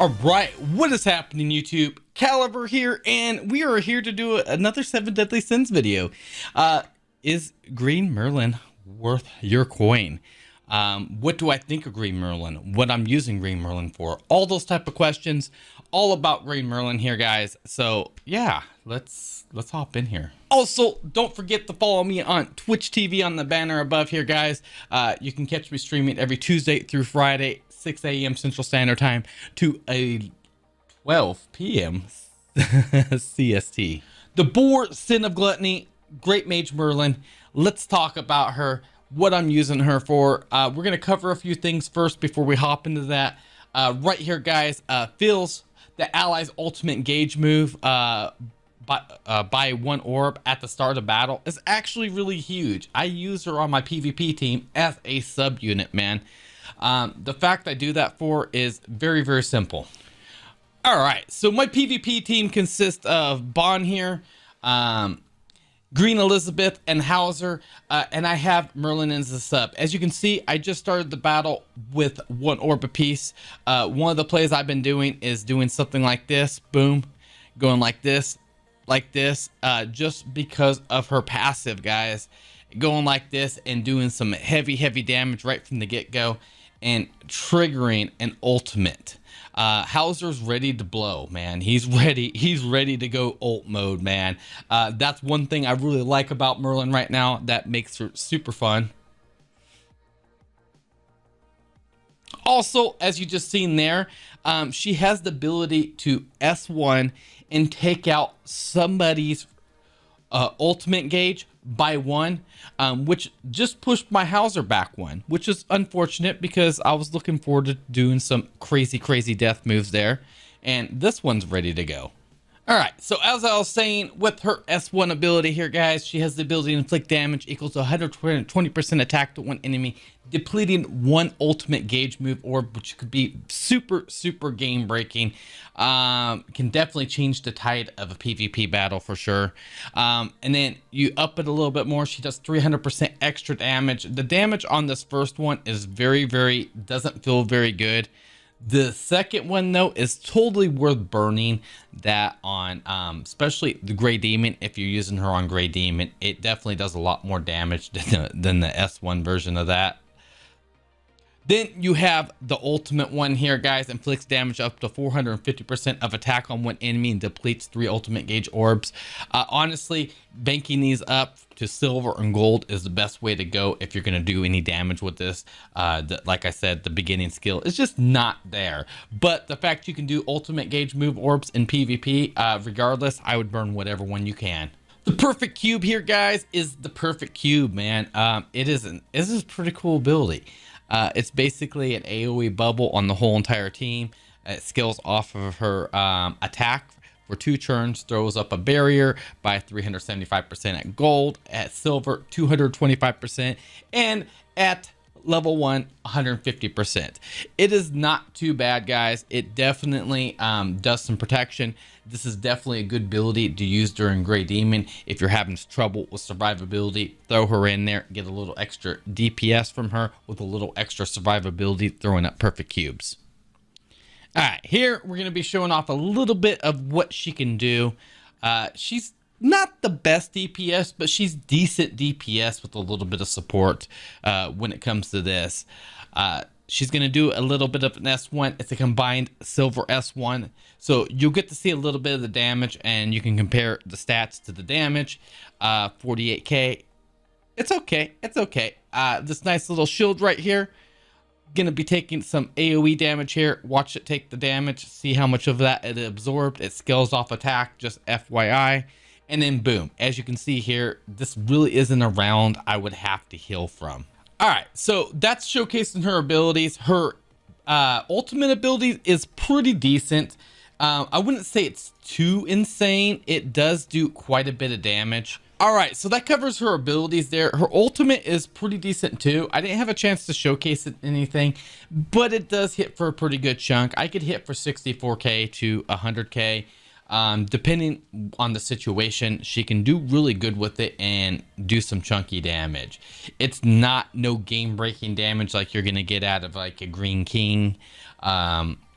Alright, what is happening YouTube? Caliber here, and we are here to do another 7 Deadly Sins video. Is Green Merlin worth your coin? What do I think of Green Merlin? What I'm using Green Merlin for? All those type of questions, all about Green Merlin here, guys. So yeah, let's hop in here. Also, don't forget to follow me on Twitch TV on the banner above here, guys. You can catch me streaming every Tuesday through Friday, 6 a.m. Central Standard Time to a 12 p.m. CST. The boar, Sin of Gluttony, Great Mage Merlin. Let's talk about her, what I'm using her for. We're going to cover a few things first before we hop into that. Right here, guys, fills the ally's ultimate engage move by 1 orb at the start of battle is actually really huge. I use her on my PvP team as a sub-unit, man. The fact I do that for is very, very simple. All right, so my PvP team consists of Bon here, Green Elizabeth, and Hauser, and I have Merlin as a sub. As you can see, I just started the battle with 1 orb apiece. One of the plays I've been doing is doing something like this, boom, going like this, just because of her passive, guys. Going like this and doing some heavy damage right from the get-go and triggering an ultimate. Hauser's ready to blow, man. He's ready to go ult mode, man. That's one thing I really like about Merlin right now that makes her super fun. Also, as you just seen there, she has the ability to S1 and take out somebody's ultimate gauge by 1, which just pushed my Hauser back 1, which is unfortunate because I was looking forward to doing some crazy death moves there, and this one's ready to go. All right, so as I was saying, with her S1 ability here, guys, she has the ability to inflict damage equal to 120% attack to one enemy, depleting 1 ultimate gauge move orb, which could be super game breaking. Can definitely change the tide of a PvP battle for sure. And then you up it a little bit more. She does 300% extra damage. The damage on this first one is very doesn't feel very good. The second one, though, is totally worth burning that on, especially the Grey Demon. If you're using her on Grey Demon, it definitely does a lot more damage than the S1 version of that. Then you have the ultimate one here, guys. Inflicts damage up to 450% of attack on one enemy and depletes 3 ultimate gauge orbs. Honestly, banking these up to silver and gold is the best way to go if you're going to do any damage with this. Like I said, the beginning skill is just not there. But the fact you can do ultimate gauge move orbs in PvP, regardless, I would burn whatever one you can. The perfect cube here, guys, is the perfect cube, man. It is a pretty cool ability. It's basically an AoE bubble on the whole entire team. It scales off of her attack for 2 turns, throws up a barrier by 375% at gold, at silver 225%, and at level 1 150%. It is not too bad, guys. It definitely does some protection. This is definitely a good ability to use during Grey Demon. If you're having trouble with survivability, throw her in there, get a little extra DPS from her with a little extra survivability, throwing up perfect cubes. All right, here we're going to be showing off a little bit of what she can do. She's not the best DPS, but she's decent DPS with a little bit of support when it comes to this. She's going to do a little bit of an S1. It's a combined silver S1. So you'll get to see a little bit of the damage, and you can compare the stats to the damage. 48k. It's okay. It's okay. This nice little shield right here. Going to be taking some AoE damage here. Watch it take the damage. See how much of that it absorbed. It scales off attack, just FYI. And then boom. As you can see here, this really isn't a round I would have to heal from. All right, so that's showcasing her abilities. Her ultimate ability is pretty decent. I wouldn't say it's too insane. It does do quite a bit of damage. All right, so that covers her abilities there. Her ultimate is pretty decent too. I didn't have a chance to showcase it anything, but it does hit for a pretty good chunk. I could hit for 64k to 100k. Depending on the situation, she can do really good with it and do some chunky damage. It's not no game breaking damage like you're going to get out of like a Green King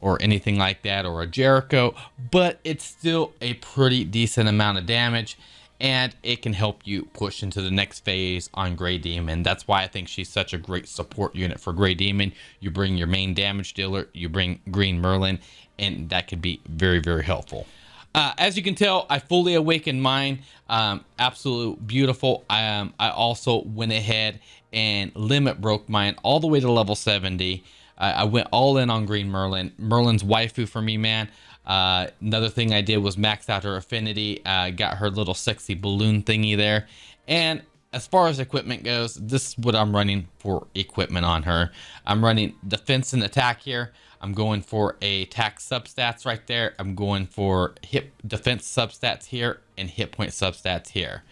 or anything like that, or a Jericho, but it's still a pretty decent amount of damage, and it can help you push into the next phase on Grey Demon. That's why I think she's such a great support unit for Grey Demon. You bring your main damage dealer, you bring Green Merlin, and that could be very, very helpful. As you can tell, I fully awakened mine. Absolute beautiful. I also went ahead and limit broke mine all the way to level 70. I went all in on Green Merlin. Merlin's waifu for me, man. Another thing I did was max out her affinity. Got her little sexy balloon thingy there. And as far as equipment goes, this is what I'm running for equipment on her. I'm running defense and attack here. I'm going for a attack substats right there. I'm going for hit defense substats here and hit point substats here.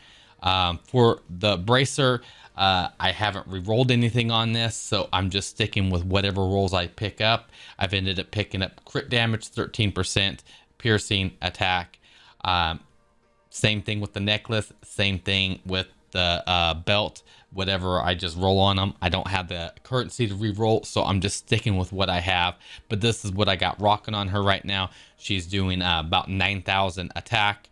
For the bracer, I haven't re-rolled anything on this, so I'm just sticking with whatever rolls I pick up. I've ended up picking up crit damage 13%, piercing, attack. Same thing with the necklace, same thing with the belt. Whatever I just roll on them. I don't have the currency to re-roll, so I'm just sticking with what I have. But this is what I got rocking on her right now. She's doing about 9,000 attack.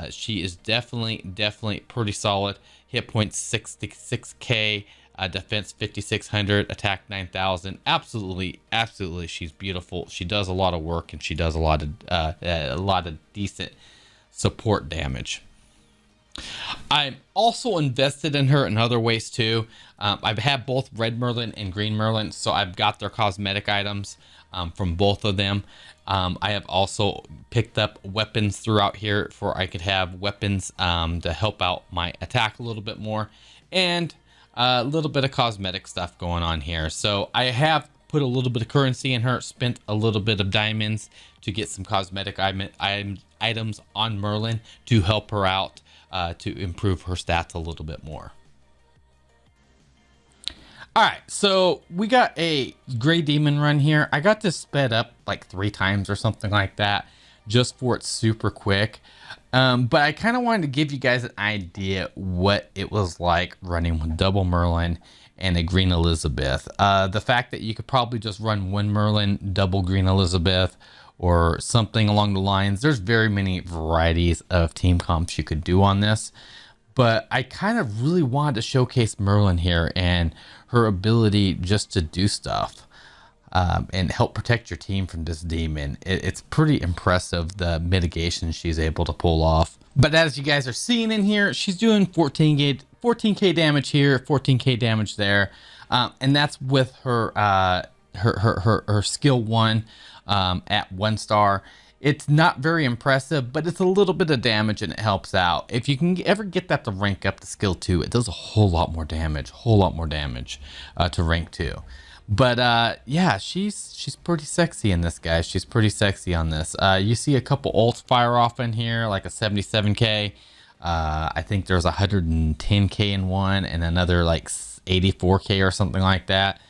She is definitely pretty solid. Hit points 66k, defense 5,600, attack 9,000. Absolutely, she's beautiful. She does a lot of work, and she does a lot of decent support damage. I'm also invested in her in other ways too. I've had both Red Merlin and Green Merlin, so I've got their cosmetic items from both of them. I have also picked up weapons throughout here for I could have weapons to help out my attack a little bit more, and a little bit of cosmetic stuff going on here. So I have put a little bit of currency in her, spent a little bit of diamonds to get some cosmetic items on Merlin to help her out. To improve her stats a little bit more. All right, so we got a Grey Demon run here. I got this sped up like 3 times or something like that, just for it's super quick. But I kind of wanted to give you guys an idea what it was like running with double Merlin and a Green Elizabeth. The fact that you could probably just run one Merlin, double Green Elizabeth, or something along the lines. There's very many varieties of team comps you could do on this, but I kind of really wanted to showcase Merlin here and her ability just to do stuff and help protect your team from this demon. It's pretty impressive, the mitigation she's able to pull off. But as you guys are seeing in here, she's doing 14k damage here, 14k damage there, and that's with her her skill 1 at 1 star. It's not very impressive, but it's a little bit of damage and it helps out. If you can ever get that to rank up to skill 2, it does a whole lot more damage, to rank 2. But yeah, she's pretty sexy in this, guys. She's pretty sexy on this. You see a couple ults fire off in here, like a 77k. I think there's 110k in one and another like 84k or something like that.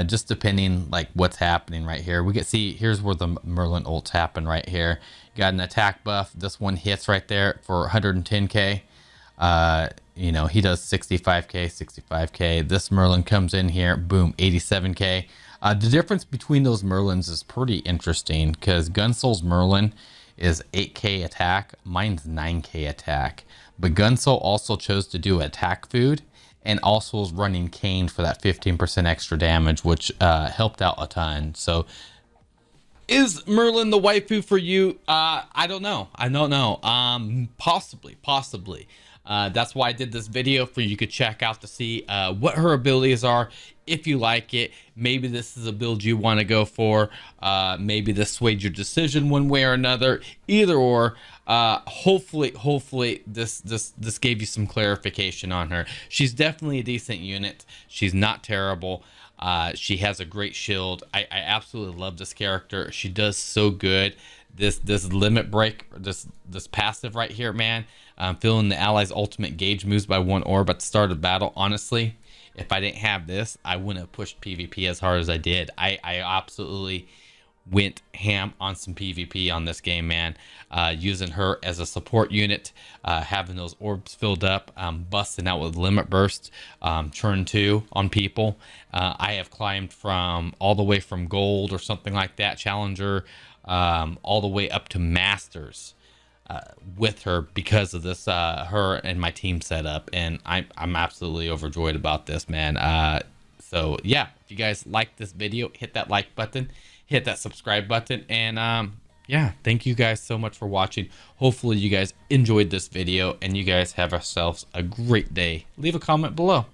Just depending like what's happening right here. We can see here's where the Merlin ults happen right here. You got an attack buff. This one hits right there for 110k. You know, he does 65k. This Merlin comes in here, boom, 87k. The difference between those Merlins is pretty interesting because Gunsoul's Merlin is 8k attack, mine's 9k attack. But Gunsoul also chose to do attack food and also is running Cane for that 15% extra damage, which helped out a ton. So is Merlin the waifu for you? I don't know. Possibly. That's why I did this video, for you could check out to see what her abilities are. If you like it, maybe this is a build you want to go for. Maybe this swayed your decision one way or another. Either or. Hopefully this gave you some clarification on her. She's definitely a decent unit. She's not terrible. She has a great shield. I absolutely love this character. She does so good. This limit break, this passive right here, man. Filling the allies' ultimate gauge moves by 1 orb at the start of battle. Honestly, if I didn't have this, I wouldn't have pushed PvP as hard as I did. I absolutely went ham on some PvP on this game, man. Using her as a support unit, having those orbs filled up, busting out with limit bursts, turn 2 on people. I have climbed from all the way from gold or something like that, challenger, all the way up to masters with her because of this, her and my team setup, and I'm absolutely overjoyed about this, man. So yeah, if you guys like this video, hit that like button, hit that subscribe button, and yeah, thank you guys so much for watching. Hopefully you guys enjoyed this video, and you guys have yourselves a great day. Leave a comment below.